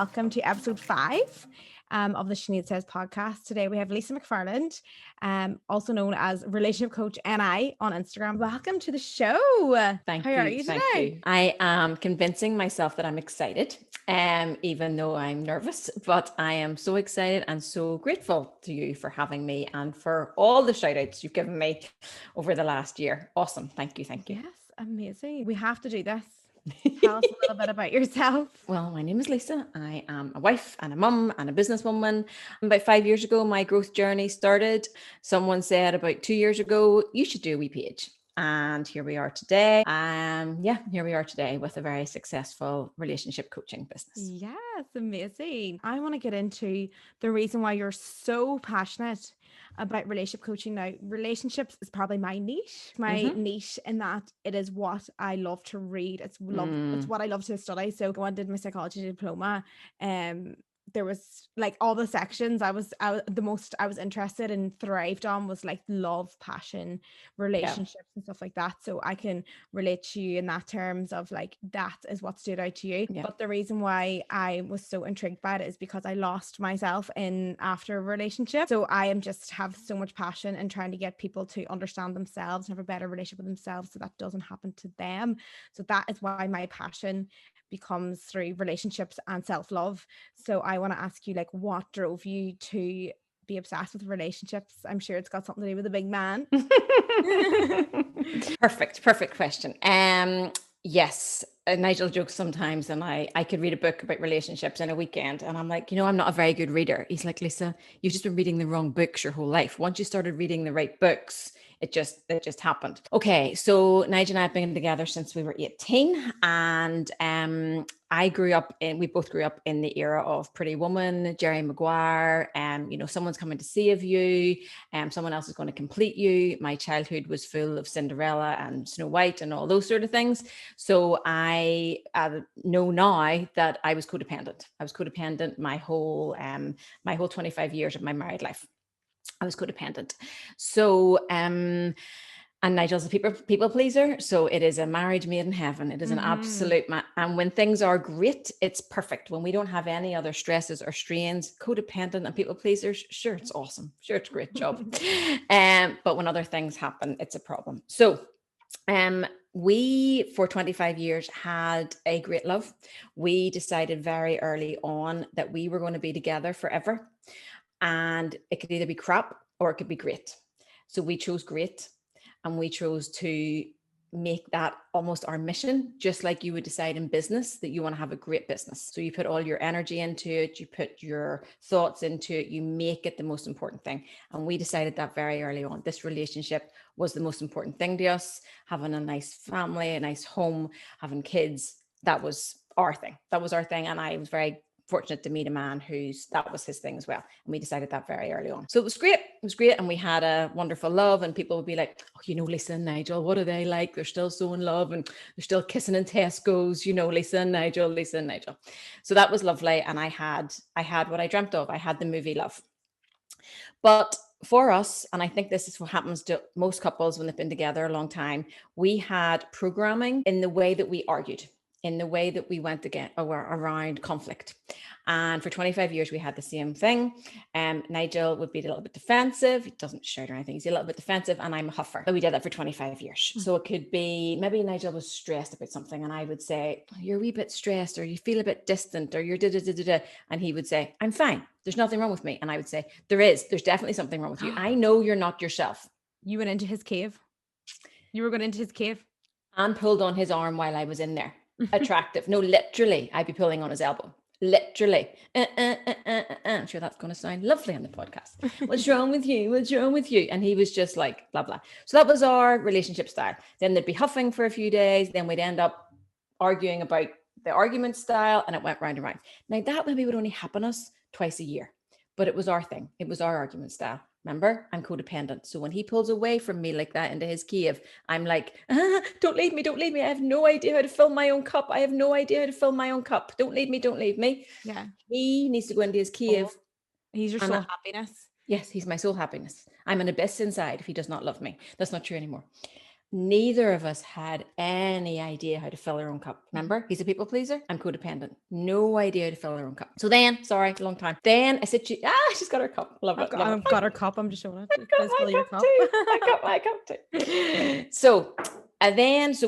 welcome to episode 5 of the Sinead Says podcast. Today we have Lisa Mcfarland, also known as Relationship Coach NI on Instagram. Welcome to the show. Thank How you. are you Thank today? you. I am convincing myself that I'm excited, even though I'm nervous, but I am so excited and so grateful to you for having me and for all the shout outs you've given me over the last year. Awesome. Thank you. Thank you. Yes, amazing. We have to do this. Tell us a little bit about yourself. Well, my name is Lisa. I am a wife and a mum and a businesswoman. About 5 years ago, my growth journey started. Someone said about 2 years ago, you should do a wee page. And here we are today. Here we are today with a very successful relationship coaching business. Yes, amazing. I want to get into the reason why you're so passionate about relationship coaching. Now, relationships is probably my niche, niche in that it is what I love to read. It's what I love to study. So when I did my psychology diploma, there was like all the sections I was interested in, thrived on was like love, passion, relationships and stuff like that. So I can relate to you in that terms of like that is what stood out to you. But the reason why I was so intrigued by it is because I lost myself after a relationship. So I am just have so much passion in trying to get people to understand themselves and have a better relationship with themselves so that doesn't happen to them. So that is why my passion becomes through relationships and self-love. So I want to ask you, like, what drove you to be obsessed with relationships? I'm sure it's got something to do with a big man. Perfect question. Yes, Nigel jokes sometimes, and I could read a book about relationships in a weekend, and I'm like, I'm not a very good reader. He's like, Lisa, you've just been reading the wrong books your whole life. Once you started reading the right books, it just happened. Okay, so Nigel and I have been together since we were 18, and we both grew up in the era of Pretty Woman, Jerry Maguire, someone's coming to save you, someone else is going to complete you. My childhood was full of Cinderella and Snow White and all those sort of things. So I know now that I was codependent. I was codependent my whole 25 years of my married life. I was codependent. So, and Nigel's a people pleaser. So it is a marriage made in heaven. It is an absolute, and when things are great, it's perfect. When we don't have any other stresses or strains, codependent and people pleasers, sure, it's awesome. Sure, it's a great job. But when other things happen, it's a problem. So, we, for 25 years, had a great love. We decided very early on that we were going to be together forever. And it could either be crap or it could be great. So we chose great, and we chose to make that almost our mission, just like you would decide in business that you want to have a great business. So you put all your energy into it, you put your thoughts into it, you make it the most important thing. And we decided that very early on. This relationship was the most important thing to us. Having a nice family, a nice home, having kids, that was our thing. That was our thing. And I was very fortunate to meet a man that was his thing as well. And we decided that very early on. So it was great. It was great. And we had a wonderful love, and people would be like, oh, Lisa and Nigel, what are they like? They're still so in love and they're still kissing in Tesco's, Lisa and Nigel. So that was lovely. And I had what I dreamt of. I had the movie love. But for us, and I think this is what happens to most couples when they've been together a long time, we had programming in the way that we argued, in the way that we went around conflict. And for 25 years, we had the same thing. Nigel would be a little bit defensive. He doesn't shout or anything. He's a little bit defensive, and I'm a huffer. But we did that for 25 years. So it could be, maybe Nigel was stressed about something, and I would say, you're a wee bit stressed, or you feel a bit distant, or you're da-da-da-da-da. And he would say, I'm fine. There's nothing wrong with me. And I would say, there's definitely something wrong with you. I know you're not yourself. You went into his cave. You were going into his cave. And pulled on his arm while I was in there. Attractive. No, literally, I'd be pulling on his elbow. Literally. I'm sure that's going to sound lovely on the podcast. What's wrong with you? What's wrong with you? And he was just like, blah, blah. So that was our relationship style. Then they'd be huffing for a few days. Then we'd end up arguing about the argument style, and it went round and round. Now, that maybe would only happen us twice a year, but it was our thing. It was our argument style. Remember, I'm codependent. So when he pulls away from me like that into his cave, I'm like, don't leave me. I have no idea how to fill my own cup. Don't leave me. Yeah. He needs to go into his cave. He's your soul happiness. Yes, he's my soul happiness. I'm an abyss inside if he does not love me. That's not true anymore. Neither of us had any idea how to fill our own cup. Remember, he's a people pleaser. I'm codependent. No idea how to fill our own cup. So then, sorry, long time. Then I said, she's got her cup. Love it. I've got her cup. I'm just showing it. I've got my cup too. I got my cup too. So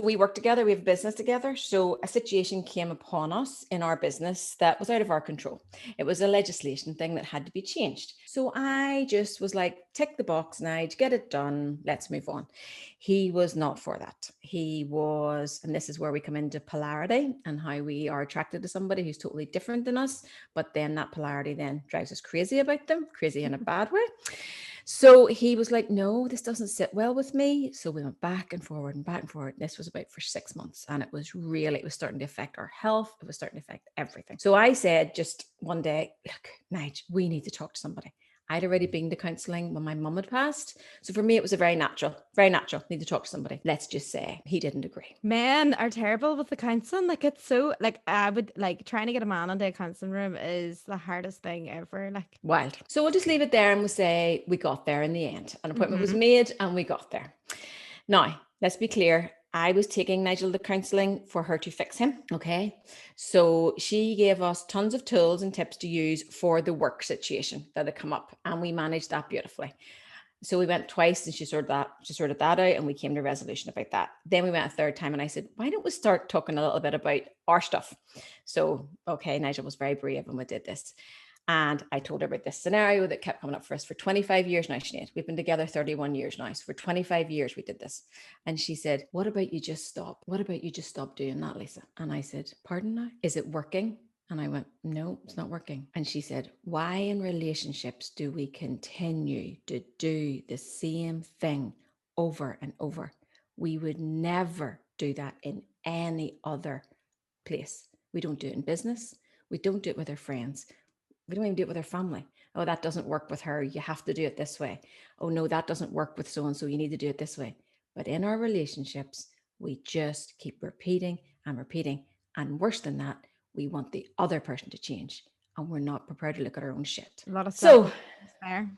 we work together. We have a business together. So a situation came upon us in our business that was out of our control. It was a legislation thing that had to be changed. So I just was like, tick the box, Nige, get it done. Let's move on. He was not for that. He was, and this is where we come into polarity and how we are attracted to somebody who's totally different than us. But then that polarity then drives us crazy about them, crazy in a bad way. So he was like, no, this doesn't sit well with me. So we went back and forward and back and forward. This was about for 6 months. And it was starting to affect our health. It was starting to affect everything. So I said just one day, look, Nige, we need to talk to somebody. I'd already been to counselling when my mum had passed. So for me, it was a very natural, need to talk to somebody. Let's just say he didn't agree. Men are terrible with the counselling. Like, it's so, like, I would, like, trying to get a man into a counselling room is the hardest thing ever. Like, wild. So we'll just leave it there and we'll say we got there in the end. An appointment was made and we got there. Now, let's be clear. I was taking Nigel to counselling for her to fix him. Okay. So she gave us tons of tools and tips to use for the work situation that had come up. And we managed that beautifully. So we went twice and she sorted that out and we came to a resolution about that. Then we went a third time and I said, why don't we start talking a little bit about our stuff? So, okay, Nigel was very brave and we did this. And I told her about this scenario that kept coming up for us for 25 years now, Sinead. We've been together 31 years now. So for 25 years, we did this. And she said, what about you just stop? What about you just stop doing that, Lisa? And I said, pardon now? Is it working? And I went, no, it's not working. And she said, why in relationships do we continue to do the same thing over and over? We would never do that in any other place. We don't do it in business. We don't do it with our friends. We don't even do it with our family. Oh, that doesn't work with her. You have to do it this way. Oh, no, that doesn't work with so-and-so. You need to do it this way. But in our relationships, we just keep repeating and repeating. And worse than that, we want the other person to change. And we're not prepared to look at our own shit. A lot of stuff there.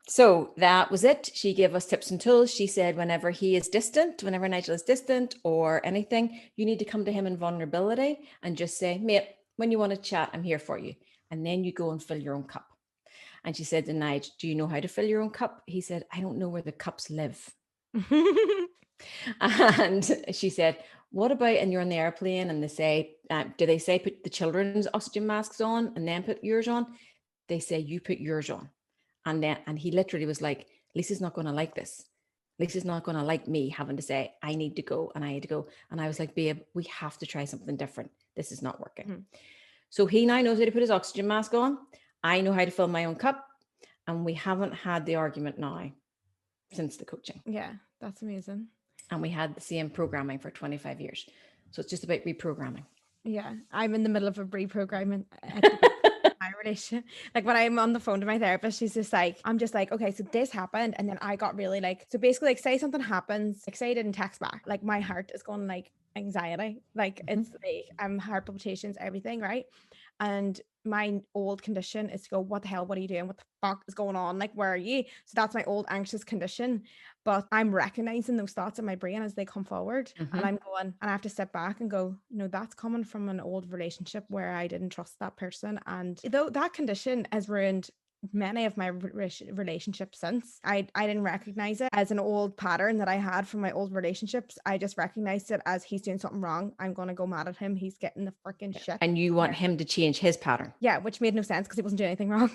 So that was it. She gave us tips and tools. She said, whenever Nigel is distant or anything, you need to come to him in vulnerability and just say, mate, when you want to chat, I'm here for you. And then you go and fill your own cup. And she said to Nigel, do you know how to fill your own cup? He said, I don't know where the cups live. And she said, what about, and you're on the airplane and they say, do they say put the children's oxygen masks on and then put yours on? They say you put yours on. And he literally was like, Lisa's not going to like this. Lisa's not going to like me having to say, I need to go and I need to go. And I was like, babe, we have to try something different. This is not working. Mm-hmm. So he now knows how to put his oxygen mask on. I know how to fill my own cup. And we haven't had the argument now since the coaching. Yeah, that's amazing. And we had the same programming for 25 years. So it's just about reprogramming. Yeah, I'm in the middle of a reprogramming my relationship. Like when I'm on the phone to my therapist, she's just like, I'm just like, okay, so this happened. And then I got really like, so basically like say something happens, like say I didn't text back, like my heart is going like anxiety. Like it's like heart palpitations, everything, right? And my old condition is to go, what the hell, what are you doing? What the fuck is going on? Like, where are you? So that's my old anxious condition. But I'm recognizing those thoughts in my brain as they come forward. And I'm going, and I have to step back and go, no, that's coming from an old relationship where I didn't trust that person. And though that condition has ruined many of my relationships since, I didn't recognize it as an old pattern that I had from my old relationships. I just recognized it as he's doing something wrong. I'm going to go mad at him. He's getting the freaking shit. And you want him to change his pattern. Yeah, which made no sense because he wasn't doing anything wrong.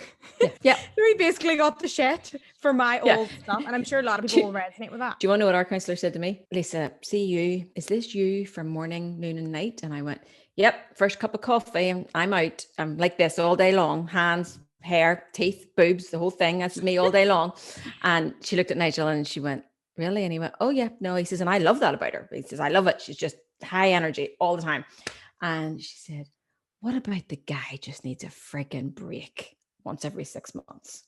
Yeah. So he basically got the shit for my old stuff. And I'm sure a lot of people will resonate with that. Do you want to know what our counsellor said to me? Lisa, see you. Is this you for morning, noon and night? And I went, yep, first cup of coffee and I'm out. I'm like this all day long, hands, hair, teeth, boobs, the whole thing. That's me all day long. And she looked at Nigel and she went, really? And he went, oh yeah, no. He says, and I love that about her. He says, I love it. She's just high energy all the time. And she said, what about the guy just needs a freaking break once every 6 months?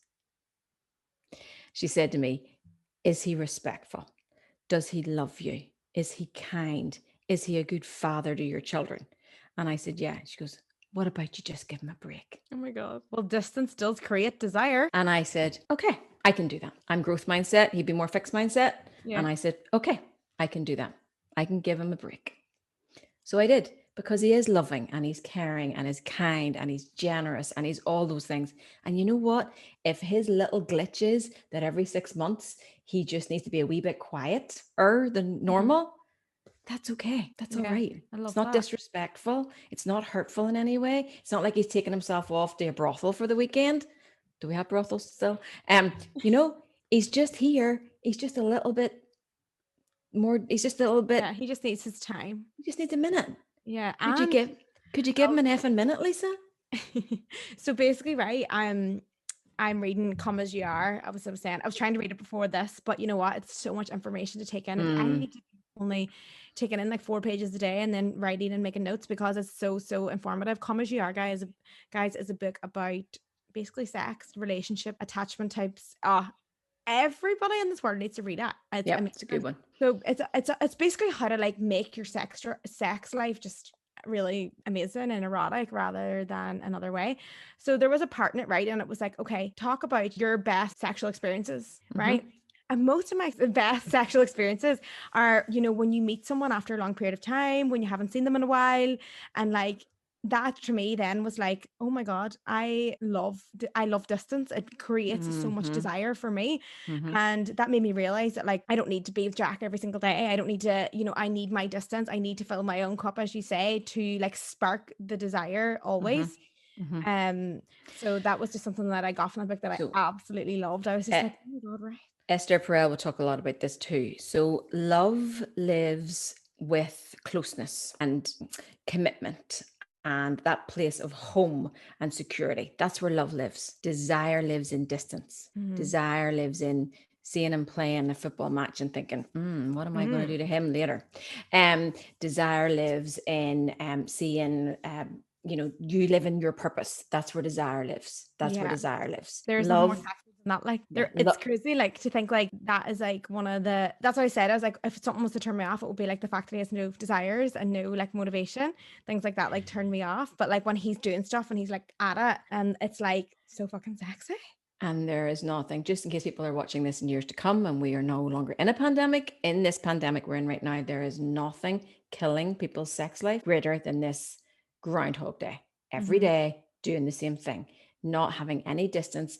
She said to me, is he respectful? Does he love you? Is he kind? Is he a good father to your children? And I said, yeah. She goes, what about you just give him a break? Oh my God. Well, distance does create desire. And I said, okay, I can do that. I'm growth mindset. He'd be more fixed mindset. Yeah. And I said, okay, I can do that. I can give him a break. So I did, because he is loving and he's caring and he's kind and he's generous and he's all those things. And you know what? If his little glitches that every 6 months he just needs to be a wee bit quieter than normal, that's okay. That's all Yeah, right. I It's love not that. disrespectful. It's not hurtful in any way. It's not like he's taking himself off to a brothel for the weekend. Do we have brothels still? You know, he's just here. He's just a little bit more. He's just a little Yeah, bit. he just needs his time. He just needs a minute. Yeah, Could you and give? Could you give him an effing minute, Lisa? so basically, right, I'm reading Come As You Are. I was saying I was trying to read it before this, but you know what? It's so much information to take in. And I need to be only taking in like 4 pages a day and then writing and making notes because it's so informative. Come As You Are, guys, is a book about basically sex, relationship, attachment types. Everybody in this world needs to read it. It's Yep, it's a good amazing. one. So it's basically how to like make your sex life just really amazing and erotic rather than another way. So there was a part in it, right? And it was like, okay, talk about your best sexual experiences, right? And most of my best sexual experiences are, when you meet someone after a long period of time, when you haven't seen them in a while, and like that to me then was like, oh my God, I love distance. It creates so much desire for me. And that made me realize that like I don't need to be with Jack every single day. I don't need to, I need my distance. I need to fill my own cup, as you say, to like spark the desire always. So that was just something that I got from the book that I So absolutely loved. I was just like, oh my God, right. Esther Perel will talk a lot about this too. So love lives with closeness and commitment and that place of home and security. That's where love lives. Desire lives in distance. Desire lives in seeing him playing a football match and thinking, what am I going to do to him later? Desire lives in seeing you live in your purpose. That's where desire lives. That's where Yeah. desire lives. There's nothing more Love. sexy than that. Like Yeah, it's crazy. Like to think like that is like that's what I said. I was like, if something was to turn me off, it would be like the fact that he has no desires and no like motivation, things like that, like turn me off. But like when he's doing stuff and he's like at it, and it's like so fucking sexy. And there is nothing, just in case people are watching this in years to come and we are no longer in a pandemic, in this pandemic we're in right now, there is nothing killing people's sex life greater than this Groundhog Day. Every day doing the same thing, not having any distance.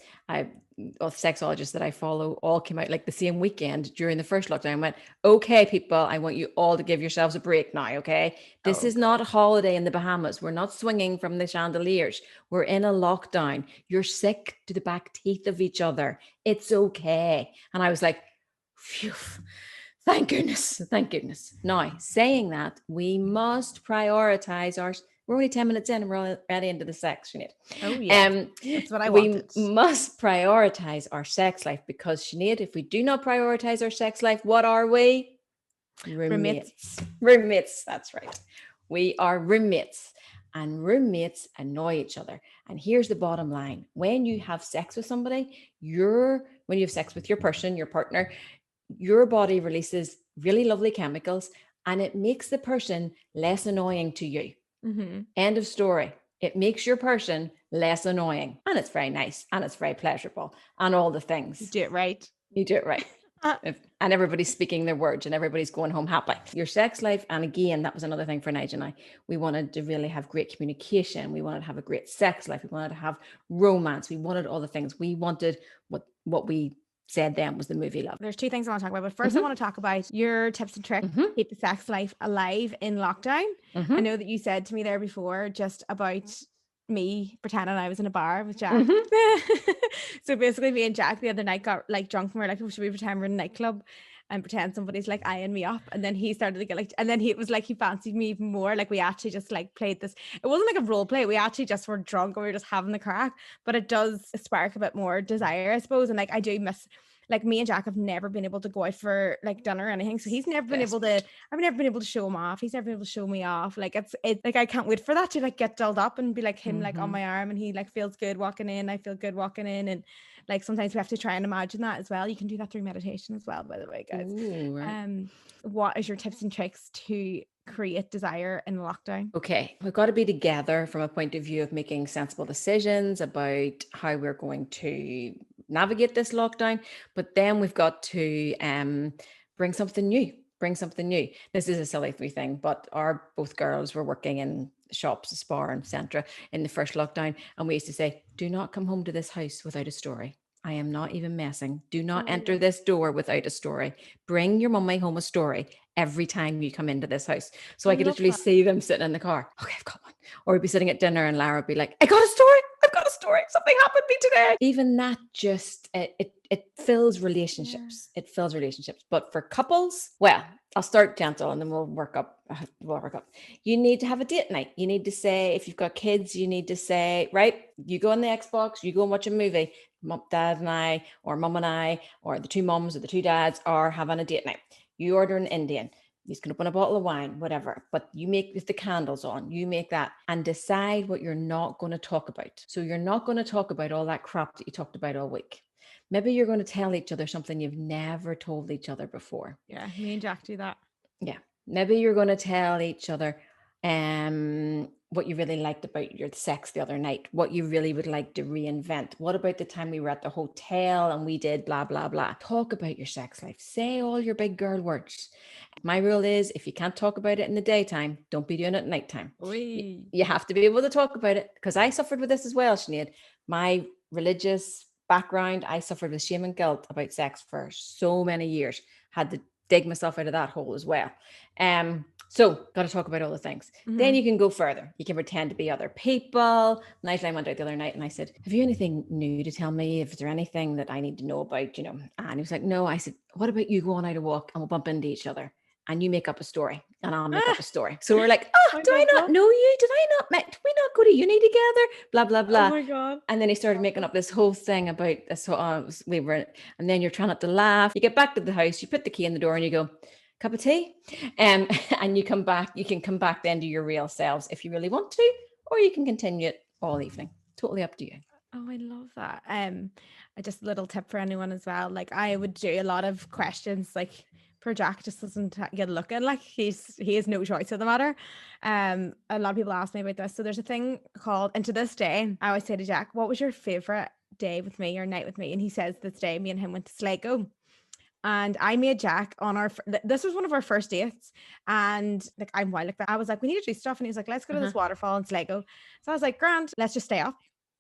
Sexologists that I follow all came out like the same weekend during the first lockdown and went, okay, people, I want you all to give yourselves a break now, okay? This is not a holiday in the Bahamas. We're not swinging from the chandeliers. We're in a lockdown. You're sick to the back teeth of each other. It's okay. And I was like, phew. Thank goodness. Thank goodness. Now, saying that, we must prioritize our. We're only 10 minutes in and we're already into the sex, Sinead. Oh, yeah. That's what I We wanted. must prioritize our sex life because, Sinead, if we do not prioritize our sex life, what are we? Roommates. Roommates. That's right. We are roommates. And roommates annoy each other. And here's the bottom line. When you have sex with somebody, when you have sex with your person, your partner, your body releases really lovely chemicals and it makes the person less annoying to you. End of story. It makes your person less annoying and it's very nice and it's very pleasurable and all the things. You do it right. You do it right. And everybody's speaking their words and everybody's going home happy. Your sex life, and again, that was another thing for Nigel and I. We wanted to really have great communication. We wanted to have a great sex life. We wanted to have romance. We wanted all the things. We wanted what we said then was the movie love. There's two things I want to talk about. But first, I want to talk about your tips and tricks to keep the sex life alive in lockdown. I know that you said to me there before just about me pretending I was in a bar with Jack. So basically, me and Jack the other night got like drunk and we were like, oh, should we pretend we're in a nightclub and pretend somebody's like eyeing me up? And then he started to get like, and then it was like he fancied me even more. Like we actually just like played this. It wasn't like a role play. We actually just were drunk and we were just having the crack. But it does spark a bit more desire, I suppose. And like I do miss. Like me and Jack have never been able to go out for like dinner or anything. So he's never been able to, I've never been able to show him off. He's never been able to show me off. Like it's like, I can't wait for that to like get dolled up and be like him, like on my arm and he like feels good walking in. I feel good walking in. And like, sometimes we have to try and imagine that as well. You can do that through meditation as well, by the way, guys. Ooh, right. What is your tips and tricks to create desire in lockdown? Okay, we've got to be together from a point of view of making sensible decisions about how we're going to navigate this lockdown, but then we've got to bring something new, bring something new. This is a silly thing, but our both girls were working in shops, Spar and Centra in the first lockdown. And we used to say, do not come home to this house without a story. I am not even messing. Do not enter this door without a story. Bring your mummy home a story every time you come into this house. So I could literally see them sitting in the car. Okay, I've got one. Or we'd be sitting at dinner and Lara would be like, I got a story. I've got a story. Something happened to me today. Even that just, it fills relationships. It fills relationships. But for couples, well, I'll start gentle and then we'll work up. You need to have a date night. You need to say, if you've got kids, you need to say, right, you go on the Xbox, you go and watch a movie. Dad and I, or mum and I, or the two mums or the two dads are having a date night. You order an Indian. You can open a bottle of wine, whatever, but you make with the candles on, you make that and decide what you're not going to talk about. So you're not going to talk about all that crap that you talked about all week. Maybe you're going to tell each other something you've never told each other before. Yeah, me and Jack do that. Yeah. Maybe you're going to tell each other what you really liked about your sex the other night, what you really would like to reinvent. What about the time we were at the hotel and we did blah, blah, blah. Talk about your sex life. Say all your big girl words. My rule is if you can't talk about it in the daytime, don't be doing it at nighttime. You have to be able to talk about it, because I suffered with this as well, Sinead. My religious background, I suffered with shame and guilt about sex for so many years. Had to dig myself out of that hole as well. So got to talk about all the things. Then you can go further. You can pretend to be other people. Nightline went out the other night and I said, have you anything new to tell me? If there anything that I need to know about, And he was like, no. I said, what about you going out a walk and we'll bump into each other and you make up a story and I'll make up a story. So we're like, do I not know you? Did we not go to uni together? Blah, blah, blah. Oh my God. And then he started making up this whole thing about this. And then you're trying not to laugh. You get back to the house, you put the key in the door and you go, cup of tea, and you come back. You can come back then to your real selves if you really want to, or you can continue it all evening. Totally up to you. Oh, I love that. Just a little tip for anyone as well. Like I would do a lot of questions. Like for Jack, just doesn't get looking. Like he has no choice in the matter. A lot of people ask me about this. So there's a thing called, and to this day, I always say to Jack, "What was your favorite day with me or night with me?" And he says this day, me and him went to Sligo. And I made Jack on this was one of our first dates. And like, I'm wild like that. I was like, we need to do stuff. And he's like, let's go to this waterfall in Sligo. So I was like, Grant, let's just stay up.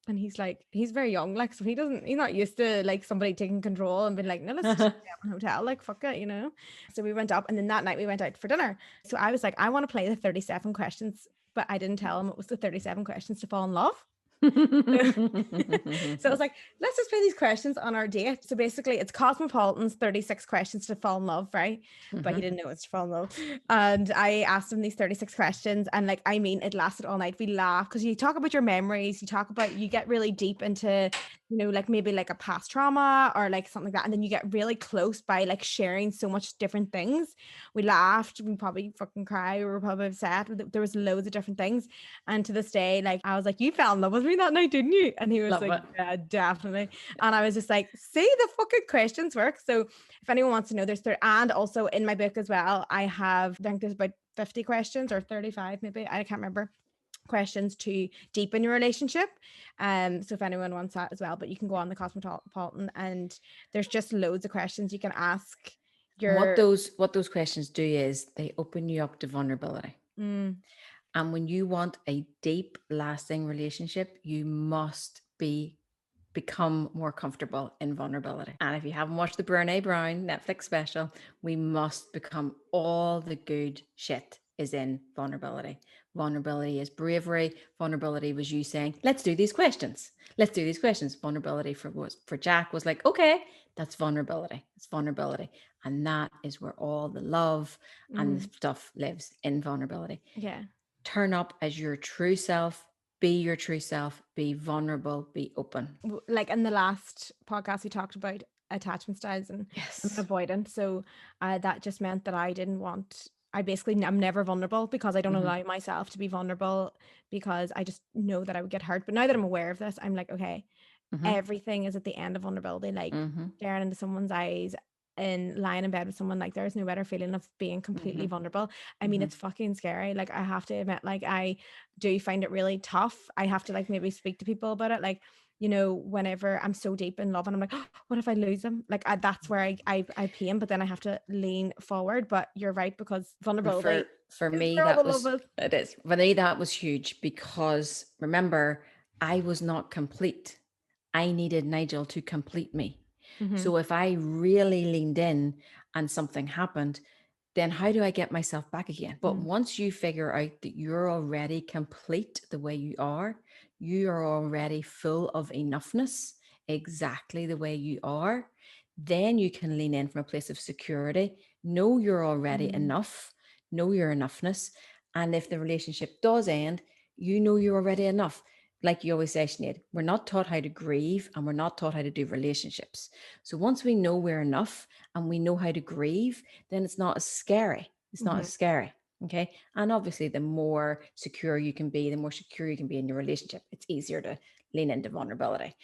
And he's like, he's very young. Like, so he's not used to like somebody taking control and being like, no, let's just stay up in a hotel. Like, fuck it, So we went up and then that night we went out for dinner. So I was like, I want to play the 37 questions, but I didn't tell him it was the 37 questions to fall in love. So I was like, let's just play these questions on our date. So basically it's Cosmopolitan's 36 questions to fall in love, right? But he didn't know it's to fall in love. And I asked him these 36 questions and like, I mean, it lasted all night. We laughed because you talk about your memories, you get really deep into, like maybe like a past trauma or like something like that. And then you get really close by like sharing so much different things. We laughed, we probably fucking cried, we were probably upset. There was loads of different things. And to this day, like I was like, you fell in love with me that night, didn't you? And he was yeah, definitely. And I was just like, see, the fucking questions work. So if anyone wants to know, and also in my book as well, I think there's about 50 questions or 35 maybe, I can't remember, questions to deepen your relationship. So if anyone wants that as well, but you can go on the Cosmopolitan and there's just loads of questions you can ask. What those questions do is they open you up to vulnerability. And when you want a deep, lasting relationship, you must become more comfortable in vulnerability. And if you haven't watched the Brené Brown Netflix special, we must become all the good shit is in vulnerability. Vulnerability is bravery. Vulnerability was you saying, let's do these questions. Let's do these questions. Vulnerability for Jack was like, okay, that's vulnerability. It's vulnerability. And that is where all the love and the stuff lives, in vulnerability. Yeah. Turn up as your true self, be your true self, be vulnerable, be open. Like in the last podcast, we talked about attachment styles and avoidance. So that just meant that I'm never vulnerable because I don't allow myself to be vulnerable because I just know that I would get hurt. But now that I'm aware of this, I'm like, okay, everything is at the end of vulnerability, like staring into someone's eyes and lying in bed with someone. Like there's no better feeling of being completely vulnerable. I mean, it's fucking scary. Like I have to admit, like I do find it really tough. I have to like maybe speak to people about it. Like you know, whenever I'm so deep in love and I'm like, oh, what if I lose him? Like that's where I pain, but then I have to lean forward. But you're right, because And vulnerability for is me, where all that the love was, is. it is, for me, that was huge, because remember, I was not complete. I needed Nigel to complete me. Mm-hmm. So if I really leaned in and something happened, then how do I get myself back again? But once you figure out that you're already complete the way you are already full of enoughness, exactly the way you are, then you can lean in from a place of security. Know you're already Mm-hmm. enough, know your enoughness. And if the relationship does end, you know you're already enough. Like you always say, Sinead, we're not taught how to grieve, and we're not taught how to do relationships. So once we know we're enough and we know how to grieve, then it's not as scary. It's not Mm-hmm. as scary. Okay. And obviously, the more secure you can be, the more secure you can be in your relationship, it's easier to lean into vulnerability.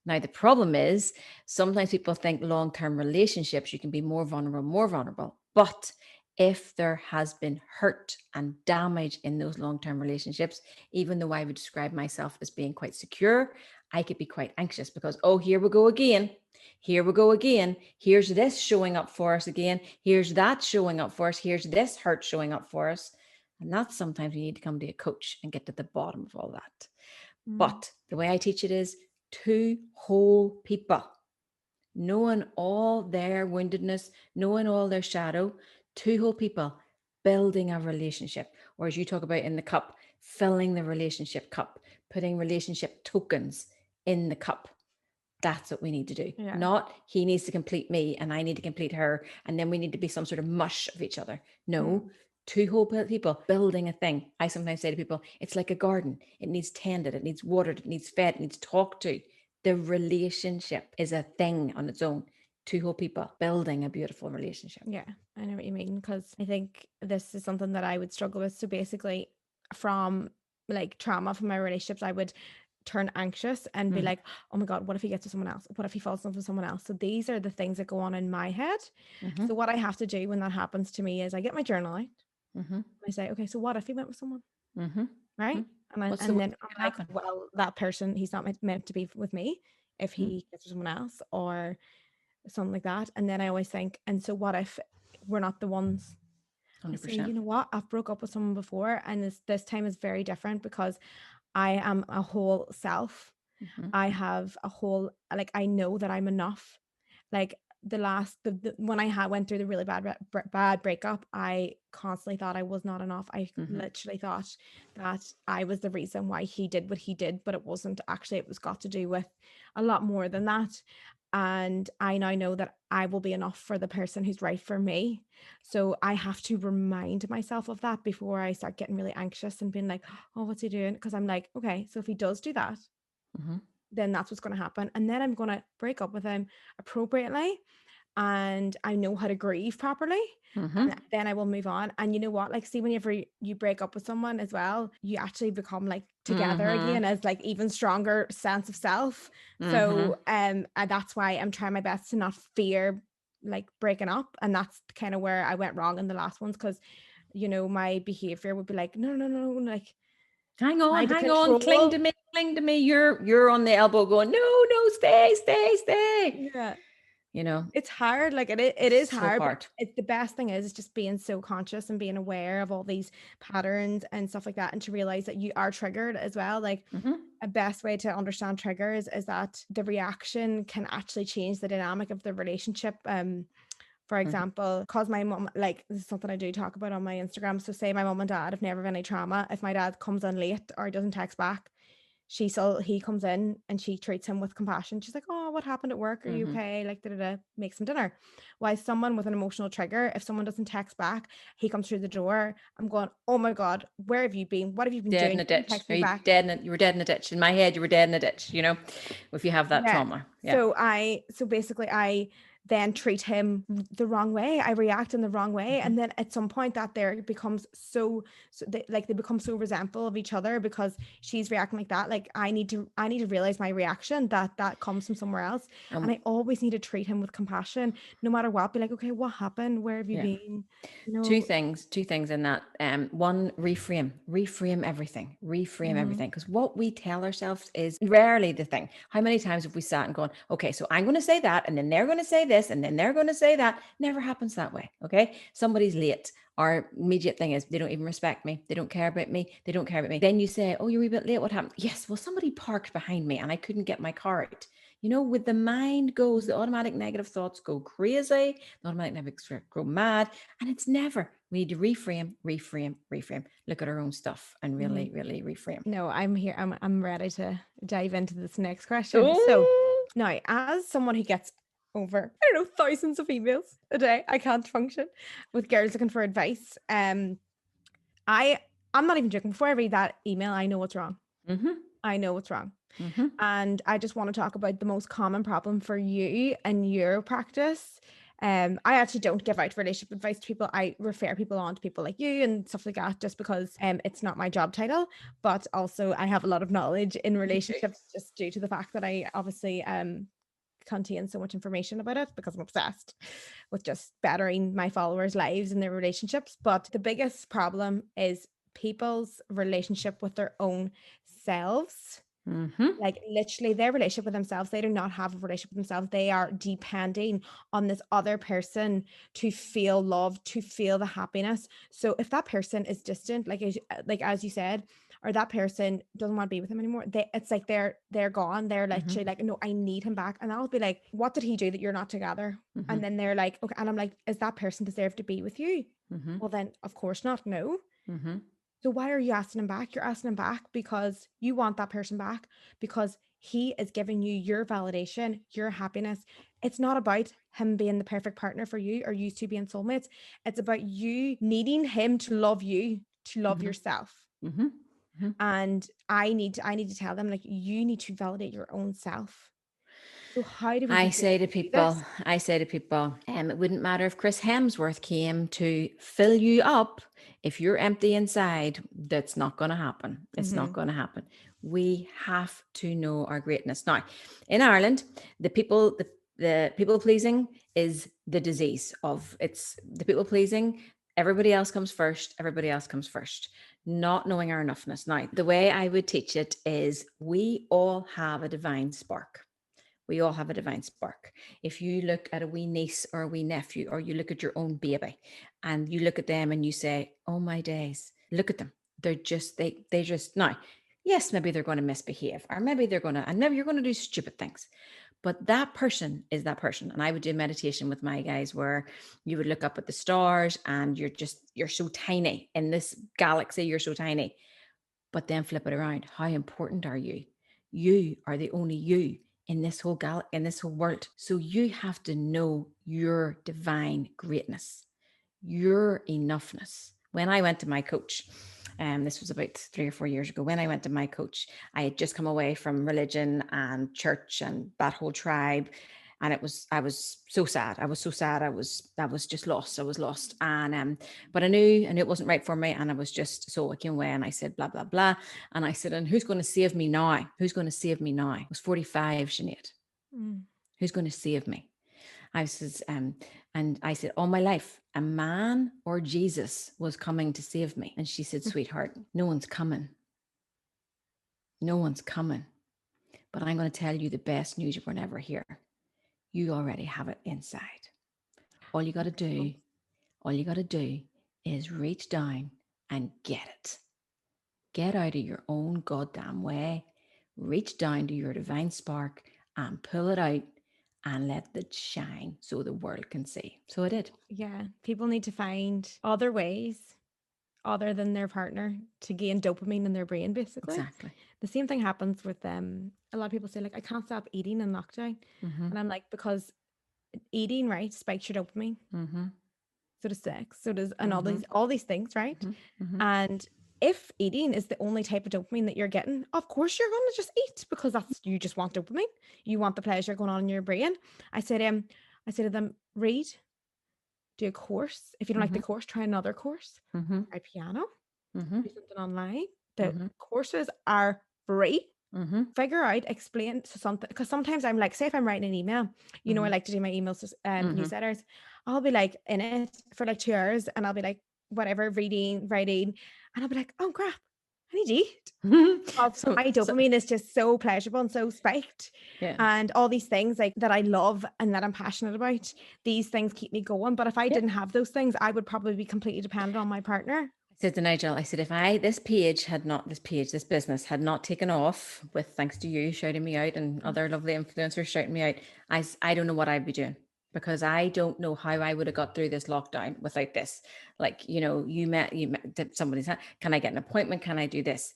Now, the problem is sometimes people think long-term relationships, you can be more vulnerable. But if there has been hurt and damage in those long-term relationships, even though I would describe myself as being quite secure, I could be quite anxious because, oh, here we go again. Here we go again. Here's this showing up for us again. Here's that showing up for us. Here's this hurt showing up for us. And that's sometimes you need to come to a coach and get to the bottom of all that. But the way I teach it is two whole people, knowing all their woundedness, knowing all their shadow, two whole people building a relationship. Or as you talk about in the cup, filling the relationship cup, putting relationship tokens in the cup. That's what we need to do. Yeah. Not he needs to complete me and I need to complete her. And then we need to be some sort of mush of each other. No, two whole people building a thing. I sometimes say to people, it's like a garden. It needs tended, it needs watered, it needs fed, it needs talked to. The relationship is a thing on its own. Two whole people building a beautiful relationship. Yeah, I know what you mean, because I think this is something that I would struggle with. So basically, from like trauma from my relationships, I would turn anxious and be like, oh my God, what if he gets with someone else? What if he falls in love with someone else? So these are the things that go on in my head. So what I have to do when that happens to me is I get my journal out. I say, okay, so what if he went with someone? Right. What's the And worst then that I'm can like, happen? well, that person, he's not meant to be with me if he gets with someone else or something like that. And then I always think, and so what if we're not the ones? I say, you 100%. know what? I've broke up with someone before, and this time is very different because I am a whole self. I have a whole, like, I know that I'm enough. Like when I had went through the really bad breakup, I constantly thought I was not enough. I literally thought that I was the reason why he did what he did, but it wasn't actually. It was got to do with a lot more than that. And I now know that I will be enough for the person who's right for me. So I have to remind myself of that before I start getting really anxious and being like, oh, what's he doing? Because I'm like, okay, so if he does do that, then that's what's going to happen. And then I'm going to break up with him appropriately, and I know how to grieve properly. And then I will move on. And you know what? Like, see, whenever you break up with someone as well, you actually become like together again as like even stronger sense of self. So and that's why I'm trying my best to not fear like breaking up. And that's kind of where I went wrong in the last ones, because you know, my behavior would be like, no, like Hang try to on, cling control. to me, cling to me. You're on the elbow going, no, stay. Yeah. You know, It's hard, like it is so hard, but hard. it's the best thing is just being so conscious and being aware of all these patterns and stuff like that, and to realize that you are triggered as well. Like a best way to understand triggers is that the reaction can actually change the dynamic of the relationship. For example, because my mom, like this is something I do talk about on my Instagram. So say my mom and dad have never had any trauma. If my dad comes in late or doesn't text back, he comes in and she treats him with compassion. She's like, oh, what happened at work? Are you okay? Like, make some dinner. Why someone with an emotional trigger, if someone doesn't text back, he comes through the door. I'm going, oh my God, where have you been? What have you been Dead in doing? a You didn't ditch. text Are me you back. you were dead in a ditch. In my head, you were dead in a ditch, you know, if you have that Yeah. trauma. Yeah. So basically I then treat him the wrong way. I react in the wrong way. And then at some point that there becomes they become so resentful of each other because she's reacting like that. Like I need to realize my reaction that comes from somewhere else. And I always need to treat him with compassion, no matter what. Be like, okay, what happened? Where have you been? You know, two things in that. One, reframe everything, because what we tell ourselves is rarely the thing. How many times have we sat and gone, okay, so I'm going to say that, and then they're going to say this, and then they're going to say that. Never happens that way. Okay, somebody's late. Our immediate thing is they don't even respect me. They don't care about me. They don't care about me. Then you say, oh, you're a bit late. What happened? Yes, well, somebody parked behind me and I couldn't get my car out. You know, with the mind goes, the automatic negative thoughts go crazy, the automatic negative thoughts go mad, and it's never. We need to reframe. Look at our own stuff and really reframe. No, I'm here. I'm ready to dive into this next question. Oh. So now, as someone who gets over, I don't know, thousands of emails a day, I can't function with girls looking for advice. I'm not even joking. Before I read that email, I know what's wrong. I know what's wrong. And I just want to talk about the most common problem for you and your practice. I actually don't give out relationship advice to people. I refer people on to people like you and stuff like that, just because it's not my job title, but also I have a lot of knowledge in relationships just due to the fact that I obviously contain so much information about it because I'm obsessed with just bettering my followers' lives and their relationships. But the biggest problem is people's relationship with their own selves. Like literally their relationship with themselves. They do not have a relationship with themselves. They are depending on this other person to feel love, to feel the happiness. So if that person is distant, like as you said, or that person doesn't want to be with him anymore, it's like they're gone. They're literally like, no, I need him back. And I'll be like, what did he do that you're not together? And then they're like, okay. And I'm like, is that person deserve to be with you? Well, then of course not. No. So why are you asking him back? You're asking him back because you want that person back, because he is giving you your validation, your happiness. It's not about him being the perfect partner for you or you two being soulmates. It's about you needing him to love you, to love yourself. And I need to tell them, like, you need to validate your own self. So how do we I say to people, it wouldn't matter if Chris Hemsworth came to fill you up. If you're empty inside, that's not going to happen. It's not going to happen. We have to know our greatness. Now, in Ireland, the people pleasing is the disease of it's the people pleasing. Everybody else comes first. Not knowing our enoughness. Now, the way I would teach it is we all have a divine spark. We all have a divine spark. If you look at a wee niece or a wee nephew, or you look at your own baby and you look at them and you say, oh my days, look at them. They're just, they just, now, yes, maybe they're going to misbehave, or maybe you're going to do stupid things. But that person is that person. And I would do meditation with my guys where you would look up at the stars and you're so tiny in this galaxy. You're so tiny, but then flip it around. How important are you? You are the only you in this whole in this whole world. So you have to know your divine greatness, your enoughness. When I went to my coach, this was about 3 or 4 years ago, when I went to my coach, I had just come away from religion and church and that whole tribe. And I was so sad. I was just lost. I was lost. And, but I knew it wasn't right for me. And I came away and I said, blah, blah, blah. And I said, and who's going to save me now? Who's going to save me now? I was 45, Sinead. Who's going to save me? I said, and I said, all my life, a man or Jesus was coming to save me. And she said, sweetheart, no one's coming. No one's coming. But I'm going to tell you the best news you were never hear. You already have it inside. All you got to do is reach down and get it. Get out of your own goddamn way. Reach down to your divine spark and pull it out and let it shine so the world can see. So I did. Yeah. People need to find other ways other than their partner to gain dopamine in their brain, basically. Exactly. The same thing happens with a lot of people say, like, I can't stop eating in lockdown. And I'm like, because eating, right, spikes your dopamine. So does sex, so does, and all these things, right? And if eating is the only type of dopamine that you're getting, of course you're going to just eat, because you just want dopamine. You want the pleasure going on in your brain. I said, I say to them, read, do a course. If you don't like the Mm-hmm. course, try another course. Mm-hmm. Try piano, Mm-hmm. do something online. The Mm-hmm. courses are free. Mm-hmm. Figure out, explain to something, because sometimes I'm like, say if I'm writing an email, you know, I like to do my emails, Mm-hmm. newsletters. I'll be like in it for like 2 hours, and I'll be like, whatever, reading, writing, and I'll be like, oh crap, I need to eat. Because So, my dopamine is just so pleasurable and so spiked. yeah. And all these things like that I love and that I'm passionate about, these things keep me going. But if I Yeah. didn't have those things, I would probably be completely dependent on my partner. I said to Nigel, I said, if this business had not taken off with, thanks to you shouting me out and other lovely influencers shouting me out, I don't know what I'd be doing, because I don't know how I would have got through this lockdown without this. Like, you met somebody said, can I get an appointment? Can I do this?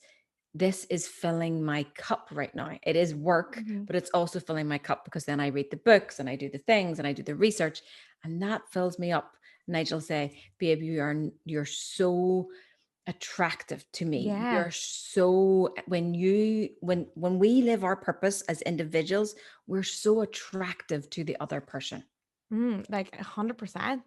This is filling my cup right now. It is work, but it's also filling my cup, because then I read the books and I do the things and I do the research, and that fills me up. Nigel say, babe, you're so attractive to me. Yeah. You're so, when we live our purpose as individuals, we're so attractive to the other person. Like 100%.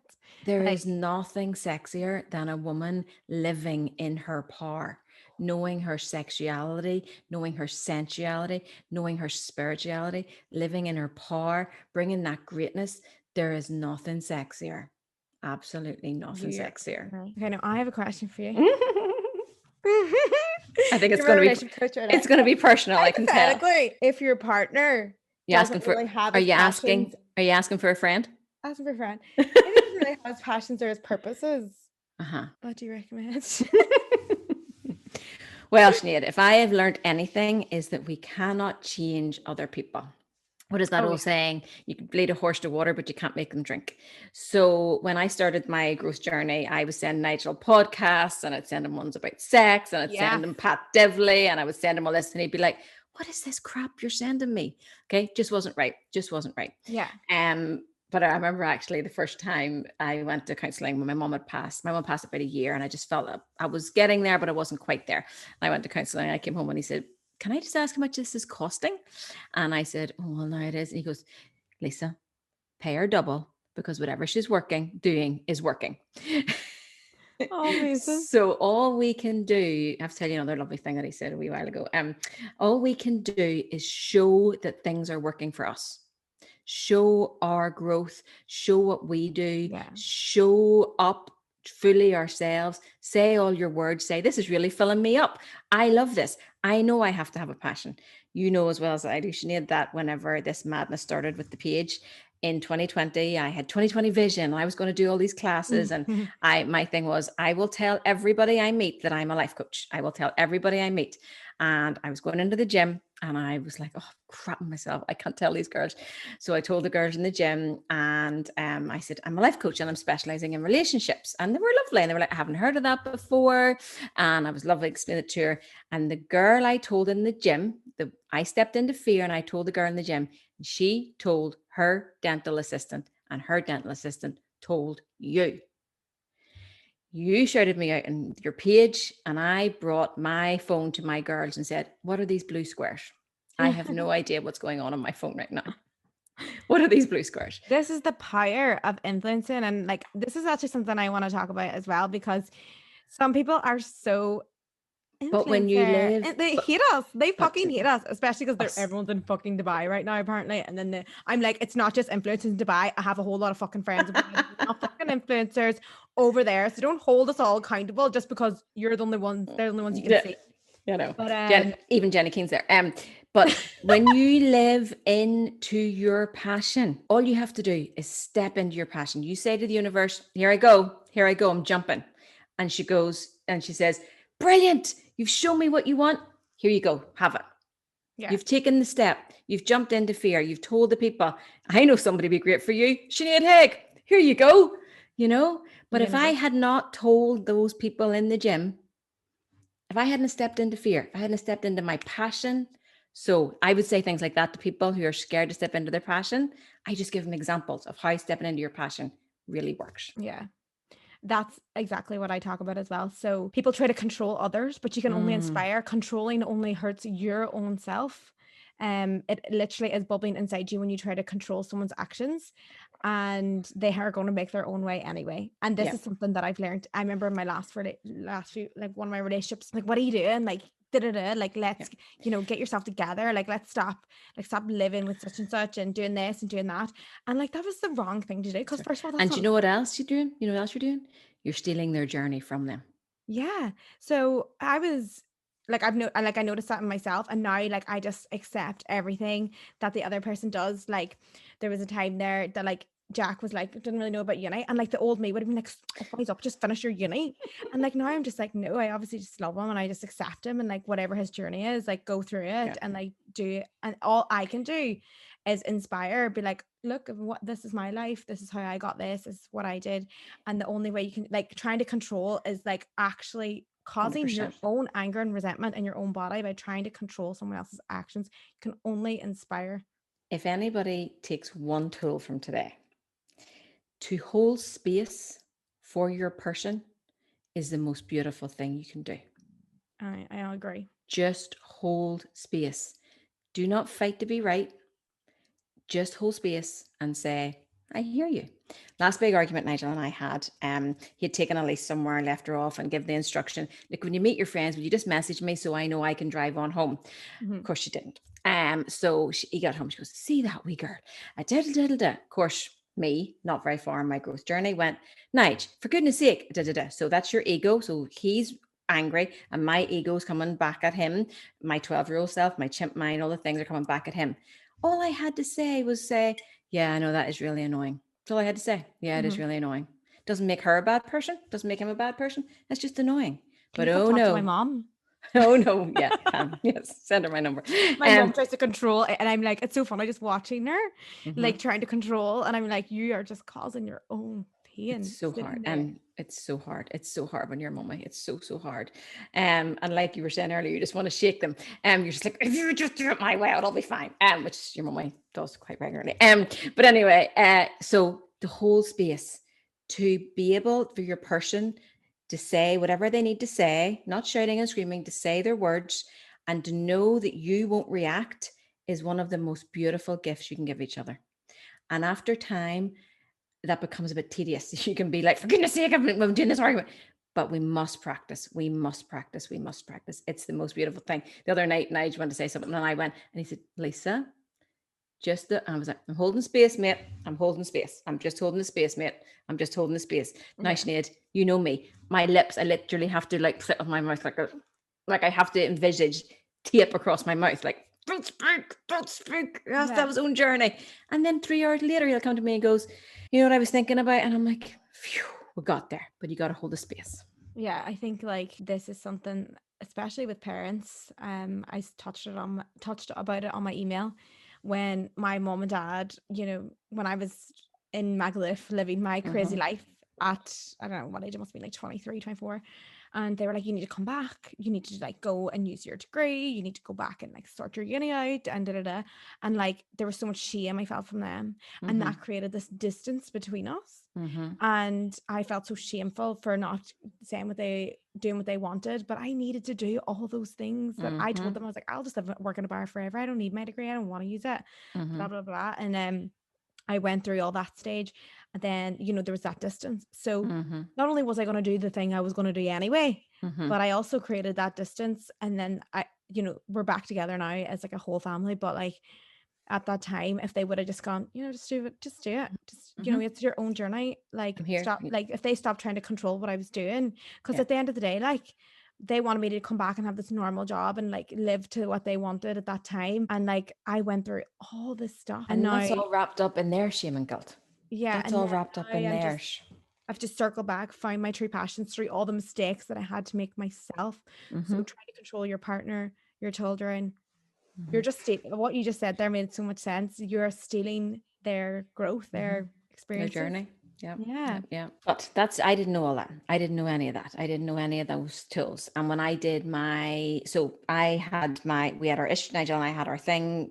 There Like, is nothing sexier than a woman living in her power, knowing her sexuality, knowing her sensuality, knowing her spirituality, living in her power, bringing that greatness. There is nothing sexier. Absolutely nothing you're sexier. okay. Now I have a question for you. I think it's You're my going to be relationship coach right now. it's going to be personal, I can tell. Hypothetically, if your partner You asking doesn't for really have are his you passions, asking for a friend? asking for a friend, if he doesn't really have his passions or his purposes, Uh-huh. what do you recommend? Well, Sinead, if I have learned anything, is that we cannot change other people. What is that Oh old yeah. saying? You can lead a horse to water, but you can't make them drink. So when I started my growth journey, I was sending Nigel podcasts, and I'd send him ones about sex, and I'd Yeah. send him Pat Devley, and I would send him all this, and he'd be like, what is this crap you're sending me? Okay, just wasn't right. Just wasn't right. Yeah. But I remember actually the first time I went to counseling when my mom had passed. My mom passed about a year, and I just felt that I was getting there, but I wasn't quite there. I went to counseling, and I came home, and he said, can I just ask how much this is costing? And I said, oh, well, now it is. And he goes, Lisa, pay her double, because whatever she's doing is working. Oh, amazing. So all we can do, I have to tell you another lovely thing that he said a wee while ago. All we can do is show that things are working for us. Show our growth, show what we do, Yeah. show up fully ourselves, say all your words, say, this is really filling me up. I love this. I know I have to have a passion. You know as well as I do, Sinead, that whenever this madness started with the page in 2020, I had 2020 vision, and I was going to do all these classes. And my thing was, I will tell everybody I meet that I'm a life coach. I will tell everybody I meet. And I was going into the gym, and I was like, oh, crapping myself. I can't tell these girls. So I told the girls in the gym, and I said, I'm a life coach, and I'm specializing in relationships. And they were lovely. And they were like, I haven't heard of that before. And I was lovely explaining it to her. And the girl I told in the gym, I stepped into fear, and I told the girl in the gym, and she told her dental assistant, and her dental assistant told you. You shouted me out in your page, and I brought my phone to my girls and said, what are these blue squares? I have no idea what's going on my phone right now. What are these blue squares? This is the power of influencing. And like, this is actually something I want to talk about as well, because some people are so But when you influencer, live, and they hate us. They but fucking hate us, especially because us, everyone's in fucking Dubai right now, apparently. And then I'm like, it's not just influencers in Dubai. I have a whole lot of fucking friends, not fucking influencers over there. So don't hold us all accountable just because you're the only ones. They're the only ones you can yeah, see. you know, But even Jenny Keen's there. But when you live into your passion, all you have to do is step into your passion. You say to the universe, here I go, I'm jumping. And she goes and she says, brilliant, you've shown me what you want. Here you go, have it. yeah, You've taken the step. You've jumped into fear. You've told the people, I know somebody would be great for you. Sinead Haig, here you go. But if I universe. had not told those people in the gym, if I hadn't stepped into fear, if I hadn't stepped into my passion, so I would say things like that to people who are scared to step into their passion. I just give them examples of how stepping into your passion really works. Yeah. That's exactly what I talk about as well. So people try to control others, but you can only inspire. Controlling only hurts your own self. It literally is bubbling inside you when you try to control someone's actions. and they are going to make their own way anyway. And this Yeah. is something that I've learned. I remember in my last few, like one of my relationships, like, what are you doing? Like, like, let's, get yourself together. Like, let's stop living with such and such and doing this and doing that. And like, that was the wrong thing to do. Because first of all, that's And not you know what else you're doing? You know what else you're doing? You're stealing their journey from them. Yeah. So I was like, I noticed that in myself, and now like I just accept everything that the other person does. Like, there was a time there that like Jack was like, didn't really know about uni, and like the old me would have been like, "Wise up, just finish your uni." And like now I'm just like, no, I obviously just love him and I just accept him, and like whatever his journey is, like go through it and like do it. And all I can do is inspire, be like, look, what this is my life, this is how I got this is what I did. And the only way you can, like, trying to control is like actually causing 100%. your own anger and resentment in your own body by trying to control someone else's actions. You can only inspire. If anybody takes one tool from today, to hold space for your person is the most beautiful thing you can do. I agree. Just hold space. Do not fight to be right. Just hold space and say, I hear you. Last big argument Nigel and I had, he had taken Elise somewhere, left her off and give the instruction, like, when you meet your friends, will you just message me so I know I can drive on home? Of course she didn't. So he got home, she goes, see that wee girl, a diddle diddle da. Of course, me, not very far in my growth journey, went, Nige, for goodness sake, da da da. So that's your ego. So he's angry and my ego's coming back at him. My 12-year-old self, my chimp mind, all the things are coming back at him. All I had to say was say, yeah, I know that is really annoying. That's all I had to say. Yeah, it is really annoying. Doesn't make her a bad person. Doesn't make him a bad person. That's just annoying. Can But you stop oh talking to my no. mom? Oh no. Yeah. Yes. Send her my number. My mom tries to control, and I'm like, it's so funny just watching her, like trying to control, and I'm like, you are just causing your own pain. It's so hard. There. And it's so hard. It's so hard when you're a mummy. It's so, so hard. And like you were saying earlier, you just want to shake them. You're just like, if you just do it my way, it'll be fine. Which your mummy does quite regularly. But anyway, so the whole space to be able for your person to say whatever they need to say, not shouting and screaming, to say their words and to know that you won't react is one of the most beautiful gifts you can give each other. And after time, that becomes a bit tedious. You can be like, for goodness sake, I'm doing this argument. But we must practice. We must practice. We must practice. It's the most beautiful thing. The other night, Nigel went to say something and I went, and he said, Lisa, I was like, I'm holding space, mate. I'm holding space. I'm just holding the space, mate. I'm just holding the space. Now, Sinead, you know me. My lips, I literally have to like sit with my mouth like I have to envisage tape across my mouth, like, don't speak, don't speak. He has to have his own journey. And then 3 hours later, he'll come to me and goes, you know what I was thinking about? And I'm like, phew, we got there, but you got to hold the space. Yeah, I think like this is something, especially with parents. I touched about it on my email when my mom and dad, when I was in Magaluf living my crazy life at, I don't know what age, it must be like 23, 24. And they were like, you need to come back. You need to like go and use your degree. You need to go back and like sort your uni out and da. And like there was so much shame I felt from them. And that created this distance between us. And I felt so shameful for not saying doing what they wanted. But I needed to do all those things that I told them. I was like, I'll just work in a bar forever. I don't need my degree. I don't want to use it. Blah, blah, blah. And I went through all that stage. And then, there was that distance. So not only was I going to do the thing I was going to do anyway, but I also created that distance. And then we're back together now as like a whole family. But like at that time, if they would have just gone, just do it. Just, it's your own journey. Like stop, like if they stopped trying to control what I was doing, because at the end of the day, like they wanted me to come back and have this normal job and like live to what they wanted at that time. And like I went through all this stuff. And now that's all wrapped up in their shame and guilt. Yeah. That's all wrapped up in theirs. I've just circled back, find my true passions through all the mistakes that I had to make myself. So trying to control your partner, your children, you're just what you just said there made so much sense. You're stealing their growth, their experience, their journey. Yeah. But I didn't know all that. I didn't know any of that. I didn't know any of those tools. And when I did we had our issue, Nigel and I had our thing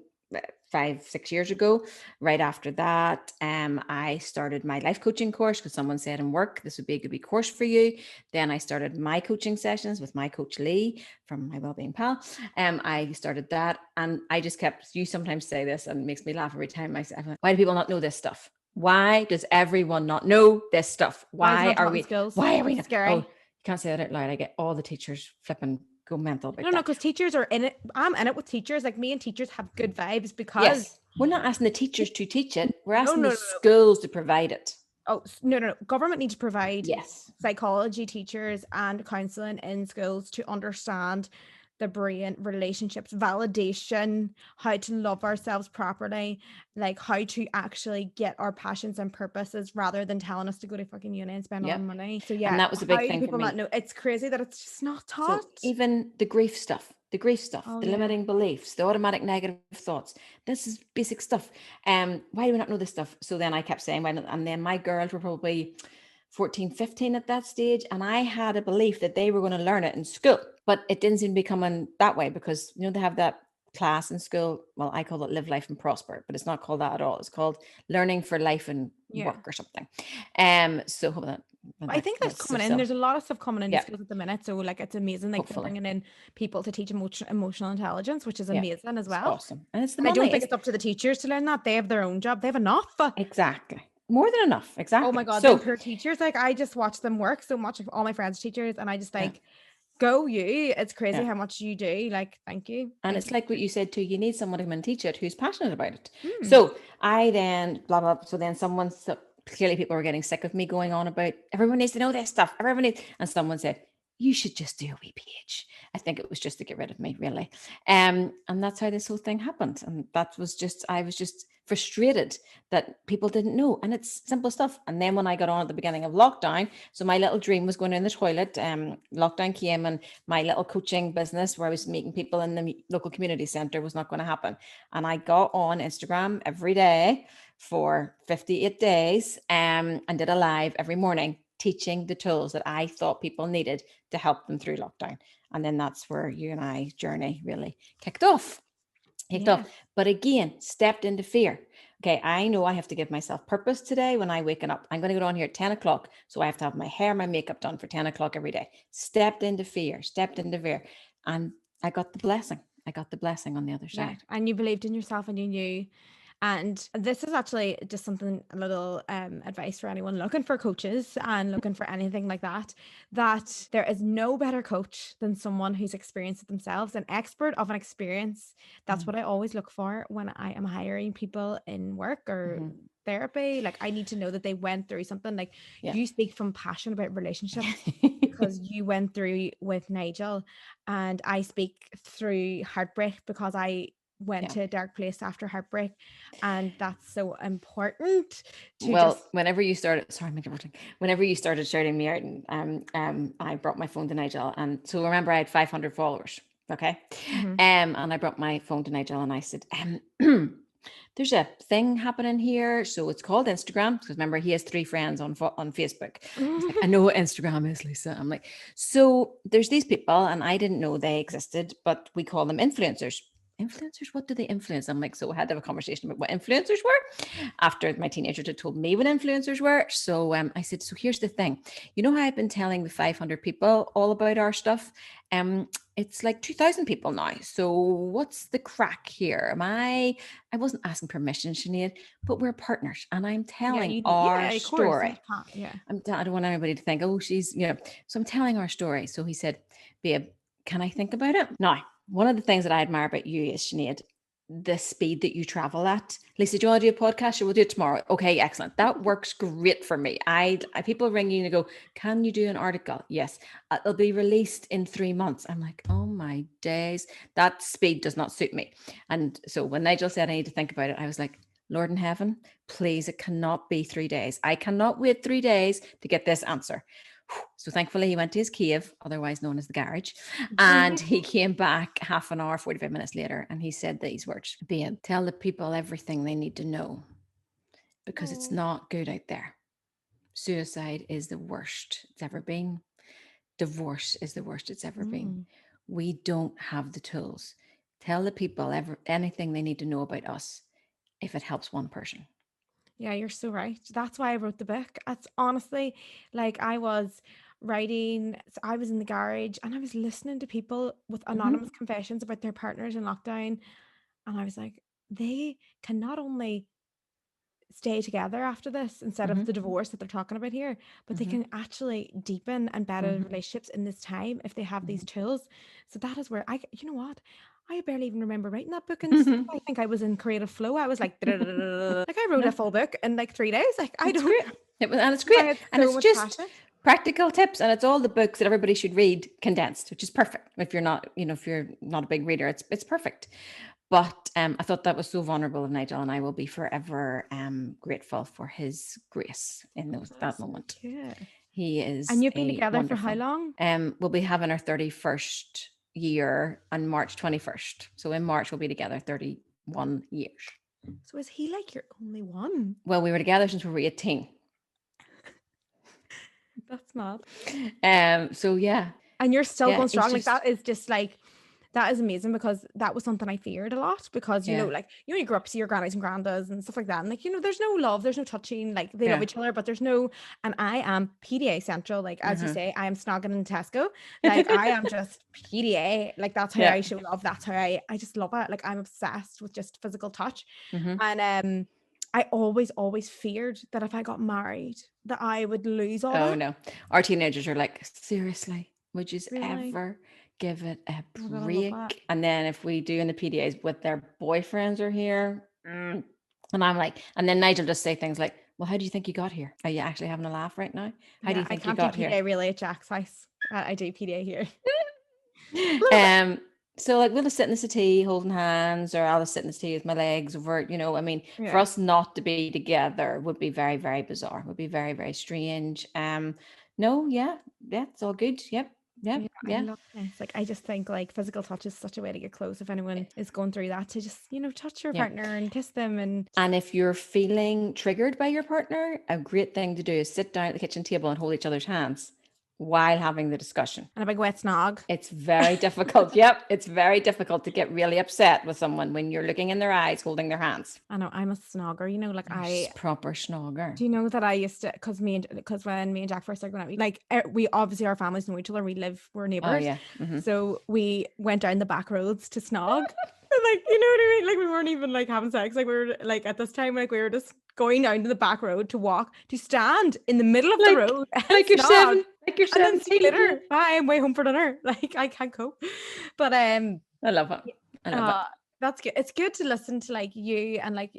5-6 years ago. Right after that, I started my life coaching course because someone said in work, this would be a good course for you. Then I started my coaching sessions with my coach, Lee, from my wellbeing pal. I started that and I just kept, you sometimes say this and it makes me laugh every time I say, why do people not know this stuff? Why does everyone not know this stuff? Why is it Why not are taught in we, schools? why are we not? Oh, you Scary. can't say that out loud. I get all the teachers flipping go mental about No, no, that. because teachers are in it. I'm in it with teachers. Like me and teachers have good vibes because Yes. We're not asking the teachers to teach it. We're no, asking no, the no, no. schools to provide it. Oh, no, no, no. Government needs to provide Yes. psychology teachers and counseling in schools to understand the brain, relationships, validation, how to love ourselves properly, like how to actually get our passions and purposes rather than telling us to go to fucking uni and spend our Yep. money. So And yeah, that was a how big do thing for people not me. know? It's crazy that it's just not So taught. even the grief stuff, Oh the yeah. limiting beliefs, the automatic negative thoughts, this is basic stuff. Why do we not know this stuff? So then I kept saying, well, and then my girls were probably 14, 15 at that stage. And I had a belief that they were going to learn it in school, but it didn't seem to be coming that way because, you know, they have that class in school. Well, I call it Live Life and Prosper, but it's not called that at all. It's called Learning for Life and Yeah. Work or something. So hope that, I think that's coming in. There's a lot of stuff coming into yeah, schools at the minute. So like it's amazing. Like they're hopefully. bringing in people to teach emotional intelligence, which is Yeah, amazing as it's well. awesome. And it's the And I don't money. think it's up to the teachers to learn that. They have their own job. They have enough. Exactly. More than enough. Oh my Exactly. God, them So, poor teachers. Like I just watch them work so much of all my friends' teachers, and I just yeah, like, go you. It's crazy yeah. how much you do. Like, thank you. And Thank it's you, like what you teachers. said too, you need someone to come and teach it who's passionate about it. Hmm. So I then blah blah. So then someone, so clearly people were getting sick of me going on about everyone needs to know this stuff. Everyone needs, and someone said, you should just do a wee page. I think it was just to get rid of me, really. And that's how this whole thing happened. And that was just, I was just frustrated that people didn't know. And it's simple stuff. And then when I got on at the beginning of lockdown, so my little dream was going in the toilet. Lockdown came and my little coaching business where I was meeting people in the local community center was not going to happen. And I got on Instagram every day for 58 days and did a live every morning teaching the tools that I thought people needed to help them through lockdown. And then that's where you and I's journey really kicked off. Yeah. But again, stepped into fear. Okay, I know I have to give myself purpose today when I waken up. I'm going to go on here at 10 o'clock. So I have to have my hair, my makeup done for 10 o'clock every day. Stepped into fear. And I got the blessing. I got the blessing on the other Yeah. side. And you believed in yourself and you knew. And this is actually just something, a little advice for anyone looking for coaches and looking for anything like that, that there is no better coach than someone who's experienced it themselves, an expert of an experience. That's what I always look for when I am hiring people in work or Mm-hmm. therapy. Like I need to know that they went through something. Like Yeah. you speak from passion about relationships because you went through with Nigel, and I speak through heartbreak because I went Yeah. to a dark place after heartbreak, and that's so important to Well, just whenever you started, sorry, I'm interrupting. Whenever you started shouting me out, and I brought my phone to Nigel, and so remember I had 500 followers, okay, Mhm. and I brought my phone to Nigel, and I said, "There's a thing happening here, so it's called Instagram." Because remember, he has 3 friends on Facebook. He's like, "I know what Instagram is, Lisa." I'm like, "So there's these people, and I didn't know they existed, but we call them influencers." Influencers, what do they influence? I'm like, so I had to have a conversation about what influencers were after my teenagers had told me what influencers were. So I said, so here's the thing. You know how I've been telling the 500 people all about our stuff? It's like 2,000 people now. So what's the crack here? I wasn't asking permission, Sinead, but we're partners and I'm yeah, telling you our yeah, of course. story. Yeah. I don't want anybody to think, oh, she's, so I'm telling our story. So he said, babe, can I think about it? Now, one of the things that I admire about you is, Sinead, the speed that you travel at. Lisa, do you want to do a podcast? We'll do it tomorrow. Okay, excellent. That works great for me. I people ring you and go, can you do an article? Yes. It'll be released in 3 months. I'm like, oh my days. That speed does not suit me. And so when Nigel said I need to think about it, I was like, Lord in heaven, please, it cannot be 3 days. I cannot wait 3 days to get this answer. So thankfully he went to his cave, otherwise known as the garage, and he came back half an hour, 45 minutes later, and he said these words, babe, tell the people everything they need to know because it's Oh. not good out there. Suicide is the worst it's ever been. Divorce is the worst it's ever been. Mm. We don't have the tools. Tell the people anything they need to know about us if it helps one person. Yeah, you're so right. That's why I wrote the book. It's honestly like I was writing, so I was in the garage and I was listening to people with anonymous Mm-hmm. confessions about their partners in lockdown. And I was like, they can not only stay together after this instead of the divorce that they're talking about here, but they can actually deepen and better relationships in this time if they have these tools. So that is where you know what? I barely even remember writing that book and stuff. I think I was in creative flow. I was like, like I wrote a full book in like 3 days. Like I It's don't, great. And it's I great. had And so it's much just passion. practical tips, and it's all the books that everybody should read condensed, which is perfect. If you're not, if you're not a big reader, it's perfect. But I thought that was so vulnerable of Nigel, and I will be forever grateful for his grace in that moment. He is And you've been together wonderful. for how long? We'll be having our 31st year on March 21st. So in March we'll be together 31 years. So is he like your only one? Well, we were together since we were 18. That's mad. So yeah. And you're still going strong. Like that is just like, that is amazing, because that was something I feared a lot, because you know, like you grew up to see your grannies and grandads and stuff like that, and like, you know, there's no love, there's no touching, like they love each other, but there's no, and I am PDA central, like as you say, I am snogging in Tesco, like I am just PDA, like that's how I show love, that's how I just love it, like I'm obsessed with just physical touch. And I always feared that if I got married that I would lose all that. Oh no, our teenagers are like, seriously, would you ever give it a break? And then if we do in the PDAs with their boyfriends are here, and I'm like, and then Nigel just say things like, well, how do you think you got here? Are you actually having a laugh right now? How do you think you got here? I can't do PDA really at Jack's house. I do PDA here. So like we'll just sit in the settee holding hands, or I'll just sit in the settee with my legs over, I mean, for us not to be together would be very, very bizarre, would be very, very strange. No, it's all good. Yep. I love this. Like I just think like physical touch is such a way to get close if anyone is going through that, to just, touch your partner and kiss them. And if you're feeling triggered by your partner, a great thing to do is sit down at the kitchen table and hold each other's hands while having the discussion. And a big wet snog. It's very difficult. It's very difficult to get really upset with someone when you're looking in their eyes, holding their hands. I know, I'm a snogger, like you're proper snogger. Do you know that I used to, because when me and Jack first started going out, like we obviously, our families know each other, we're neighbors. So we went down the back roads to snog. Like, you know what I mean? Like we weren't even like having sex. Like we were like at this time, like we were just going down to the back road to stand in the middle of the road. Like you're seven. Like you're 17. And then see later, bye, I'm way home for dinner. Like I can't cope. But I love it. I love it. That's good. It's good to listen to like you, and like,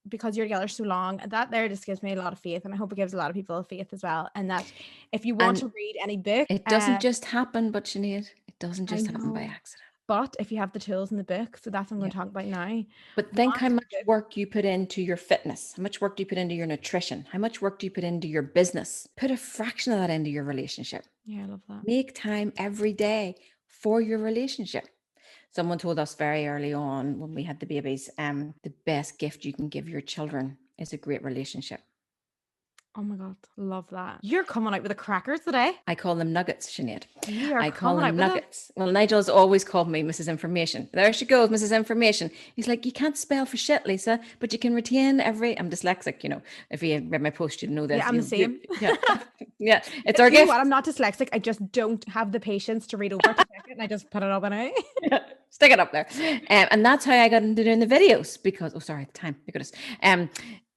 because you're together so long, and that there just gives me a lot of faith, and I hope it gives a lot of people faith as well. And that if you want to read any book, it doesn't just happen, but Sinead, it doesn't just happen by accident. But if you have the tools in the book, so that's what I'm going to talk about now. But think how much work you put into your fitness, how much work do you put into your nutrition, how much work do you put into your business? Put a fraction of that into your relationship. Yeah, I love that. Make time every day for your relationship. Someone told us very early on when we had the babies, the best gift you can give your children is a great relationship. Oh my God, love that. You're coming out with the crackers today. I call them nuggets, Sinead. I call them nuggets. Well, Nigel's always called me Mrs. Information. There she goes, Mrs. Information. He's like, you can't spell for shit, Lisa, but you can retain I'm dyslexic, if you read my post, you'd know this. Yeah, I'm the same. Yeah, it's our gift. I'm not dyslexic. I just don't have the patience to read over to check it, and I just put it up and stick it up there. And that's how I got into doing the videos, because, the time, my goodness.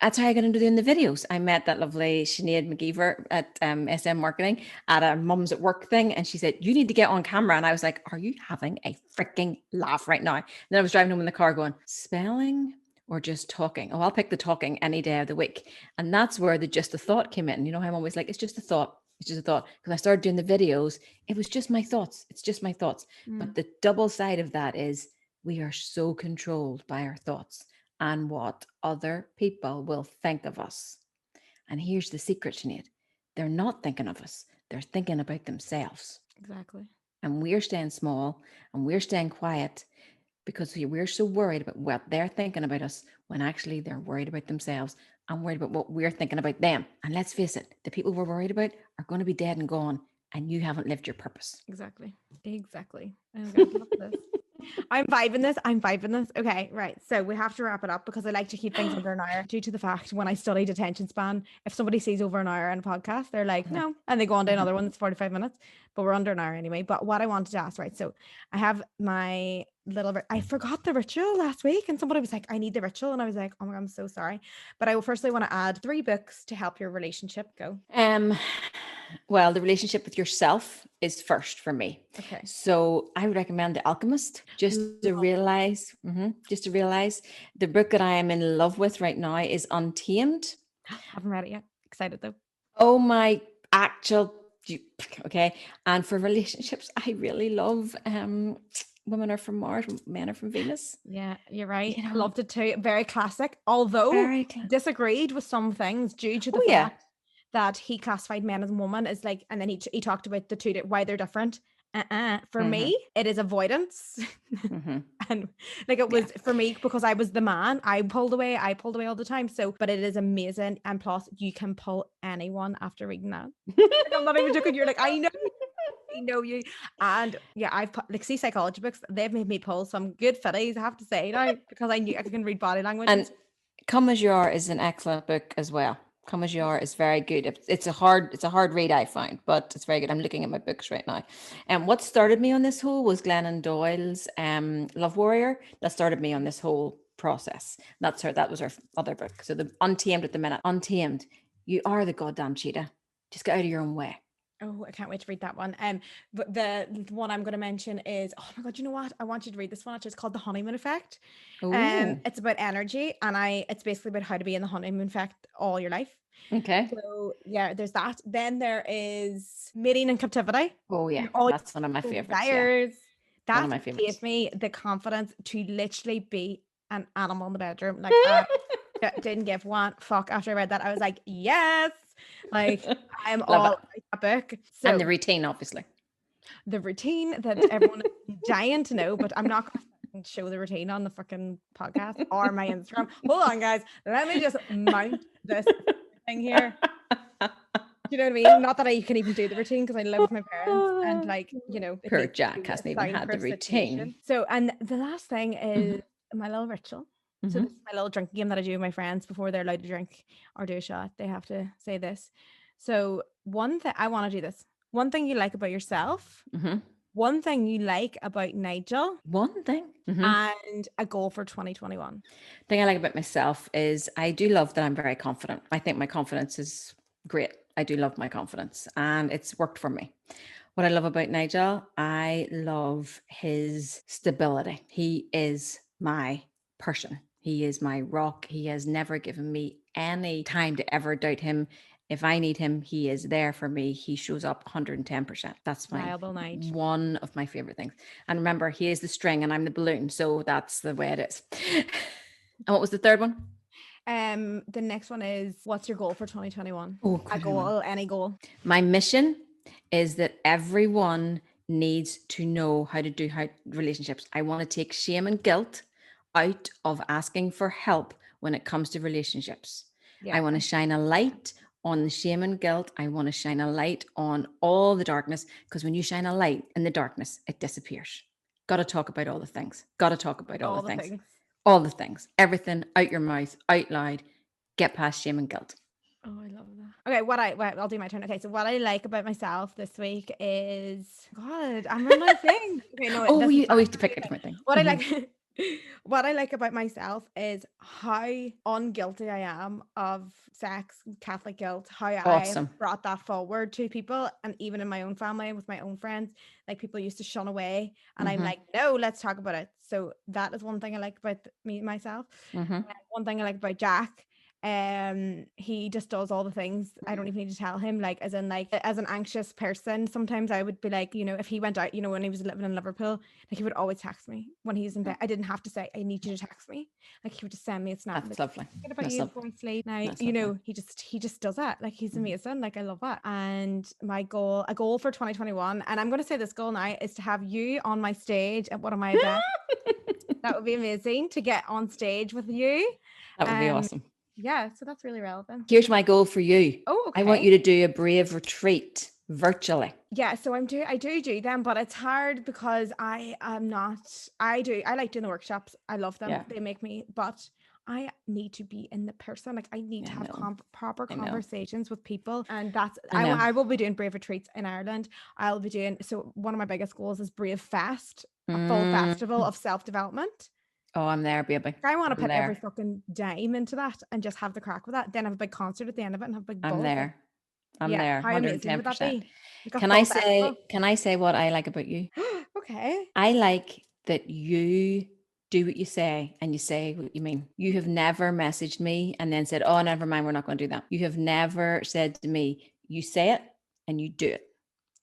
That's how I got into doing the videos. I met that lovely Sinead McGeever at SM Marketing at a Mums at Work thing. And she said, you need to get on camera. And I was like, are you having a freaking laugh right now? And then I was driving home in the car going, spelling or just talking? Oh, I'll pick the talking any day of the week. And that's where the just a thought came in. I'm always like, it's just a thought. It's just a thought. Because I started doing the videos, it was just my thoughts. It's just my thoughts. But the double side of that is we are so controlled by our thoughts and what other people will think of us. And here's the secret, Sinead. They're not thinking of us. They're thinking about themselves. Exactly. And we're staying small and we're staying quiet because we're so worried about what they're thinking about us, when actually they're worried about themselves and worried about what we're thinking about them. And let's face it, the people we're worried about are going to be dead and gone, and you haven't lived your purpose. Exactly. Oh, God, I love this. I'm vibing this. I'm vibing this. Okay, right. So we have to wrap it up because I like to keep things under an hour due to the fact when I studied attention span, if somebody sees over an hour in a podcast, they're like, no, and they go on to another one that's 45 minutes, but we're under an hour anyway. But what I wanted to ask, right? So I have my I forgot the ritual last week and somebody was like, I need the ritual. And I was like, oh my God, I'm so sorry. But I will firstly want to add 3 books to help your relationship go. Well, the relationship with yourself is first for me. Okay. So I would recommend The Alchemist, just to realize the book that I am in love with right now is Untamed. Haven't read it yet. Excited though. Oh my okay. And for relationships, I really love Women Are From Mars, Men Are From Venus. Yeah, you're right. I loved it too. Very classic. Although disagreed with some things due to the fact that he classified men as woman as like, and then he talked about the two, why they're different. For me, it is avoidance. And like it was for me because I was the man. I pulled away all the time. So, but it is amazing. And plus you can pull anyone after reading that. Like, I'm not even joking. You're like, I know you. And yeah, I've like see psychology books. They've made me pull some good fitties, I have to say now, because I knew I can read body language. And Come As You Are is an excellent book as well. Come As You Are is very good. It's a hard read, I find, but it's very good. I'm looking at my books right now. And what started me on this whole was Glennon Doyle's Love Warrior. That started me on this whole process. That was her other book. So the Untamed at the minute. Untamed. You are the goddamn cheetah. Just get out of your own way. Oh, I can't wait to read that one. But the one I'm going to mention is, oh my God, you know what? I want you to read this one. It's called The Honeymoon Effect. It's about energy, and it's basically about how to be in the honeymoon effect all your life. Okay. So yeah, there's that. Then there is Mating in Captivity. Oh yeah, that's one of my favorites. That one of my favorites. Gave me the confidence to literally be an animal in the bedroom. Like I didn't give one fuck after I read that. I was like, yes. Like I'm all about that book. So, and the routine, obviously. The routine that everyone is dying to know, but I'm not going to show the routine on the fucking podcast or my Instagram. Hold on, guys. Let me just mount this thing here. Do you know what I mean? Not that I can even do the routine because I live with my parents and like, you know. Poor Jack hasn't even had the routine. Situation. So, and the last thing is my little ritual. So this is my little drinking game that I do with my friends before they're allowed to drink or do a shot. They have to say this. So one thing, I want to do this. One thing you like about yourself. One thing you like about Nigel. One thing. And a goal for 2021. The thing I like about myself is I do love that I'm very confident. I think my confidence is great. I do love my confidence and it's worked for me. What I love about Nigel, I love his stability. He is my person. He is my rock. He has never given me any time to ever doubt him. If I need him, he is there for me. He shows up 110%. That's one of my favorite things. And remember, he is the string and I'm the balloon. So that's the way it is. And what was the third one? The next one is, what's your goal for 2021? A goal, any goal. My mission is that everyone needs to know how to do relationships. I want to take shame and guilt out of asking for help when it comes to relationships. I want to shine a light on the shame and guilt. I want to shine a light on all the darkness, because when you shine a light in the darkness, it disappears. Got to talk about all the things. Got to talk about all the things. All the things. Everything out your mouth, out loud. Get past shame and guilt. Oh, I love that. Okay, I'll do my turn. Okay, so what I like about myself this week is, God, I'm running out of things. Okay, no. We have to pick a different thing. What I like about myself is how unguilty I am of sex, Catholic guilt, how I have brought that forward to people. And even in my own family, with my own friends, like people used to shun away. And I'm like, no, let's talk about it. So that is one thing I like about myself. One thing I like about Jack, he just does all the things. I don't even need to tell him, like as an anxious person, sometimes I would be like, you know, if he went out, you know, when he was living in Liverpool, like he would always text me when he was in bed. I didn't have to say, I need you to text me. Like he would just send me a snap. That's like, lovely. Forget about you going to sleep now. You know, he just does that. Like he's amazing. Like I love that. And a goal for 2021, and I'm going to say this goal now, is to have you on my stage at one of my events. That would be amazing to get on stage with you. That would be awesome. Yeah, so that's really relevant. Here's my goal for you. Oh, okay. I want you to do a brave retreat virtually. Yeah, so I do them, but it's hard because I like doing the workshops. I love them. Yeah. They make me, but I need to be in the person. Like I need to have proper I know. conversations with people. And that's, I know. I will be doing Brave Retreats in Ireland. I'll be doing, so one of my biggest goals is Brave Fest, a full festival of self-development. Oh, I'm there, baby. I want to put there. every fucking dime into that and just have the crack with that. Then have a big concert at the end of it and have a big I'm ball. there. I'm Yeah, there. how amazing would that 110%. be? Like a Can full I festival. say what I like about you? Okay. I like that you do what you say and you say what you mean. You have never messaged me and then said, oh, never mind, we're not going to do that. You have never said to me, you say it and you do it.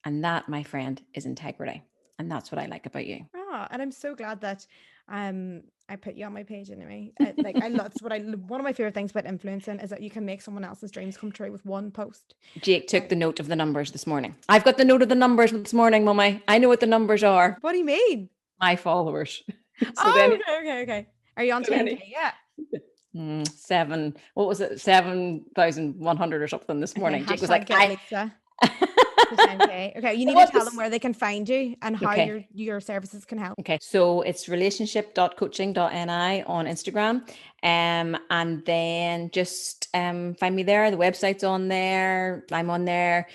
And that, my friend, is integrity. And that's what I like about you. Oh, and I'm so glad that I put you on my page anyway. That's what one of my favorite things about influencing is that you can make someone else's dreams come true with one post. Jake took the note of the numbers this morning. I've got the note of the numbers this morning, Mummy. I know what the numbers are. What do you mean? My followers. Okay. Are you on 10K yet? 7,100 or something this morning. Okay, Jake was like, Lisa. 10K. Okay, you need to tell them where they can find you and how your services can help. Okay, so it's relationship.coaching.ni on Instagram. And then just find me there. The website's on there. I'm on there.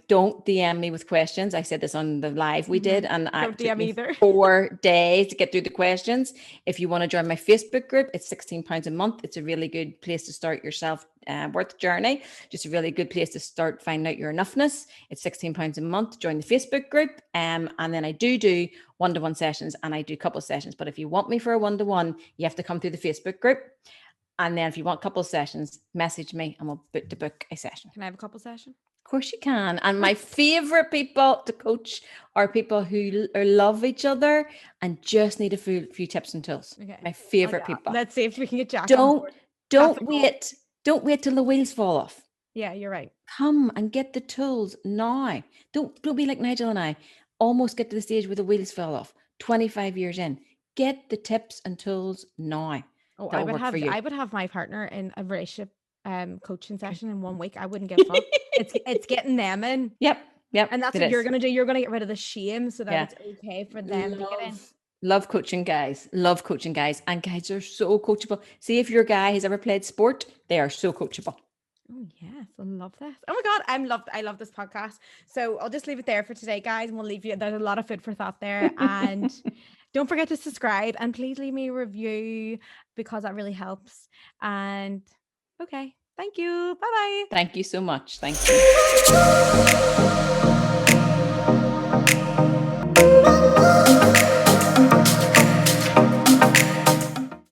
Don't DM me with questions. I said this on the live we did, and Don't DM either. 4 days to get through the questions. If you want to join my Facebook group, it's £16 a month. It's a really good place to start your self-worth journey. Just a really good place to start finding out your enoughness. It's £16 a month. Join the Facebook group. And then I do one-to-one sessions and I do couple sessions. But if you want me for a one-to-one, you have to come through the Facebook group. And then if you want couple sessions, message me and we'll book a session. Can I have a couple session? Of course you can. And my favorite people to coach are people who love each other and just need a few tips and tools. Okay. My favorite people. Let's see if we can get Jack. Don't wait till the wheels fall off. Yeah, you're right. Come and get the tools now. Don't be like Nigel and I. Almost get to the stage where the wheels fell off. 25 years in. Get the tips and tools now. Oh, I would have my partner in a relationship coaching session in 1 week. I wouldn't give a fuck. It's getting them in. Yep. And that's what you're gonna do. You're gonna get rid of the shame so that it's okay for them to get in. Love coaching guys. And guys are so coachable. See, if your guy has ever played sport, they are so coachable. Oh yes, I love this. Oh my god, I love this podcast. So I'll just leave it there for today, guys, and we'll leave you. There's a lot of food for thought there, and don't forget to subscribe and please leave me a review because that really helps. And okay, thank you. Bye bye. Thank you so much. Thank you.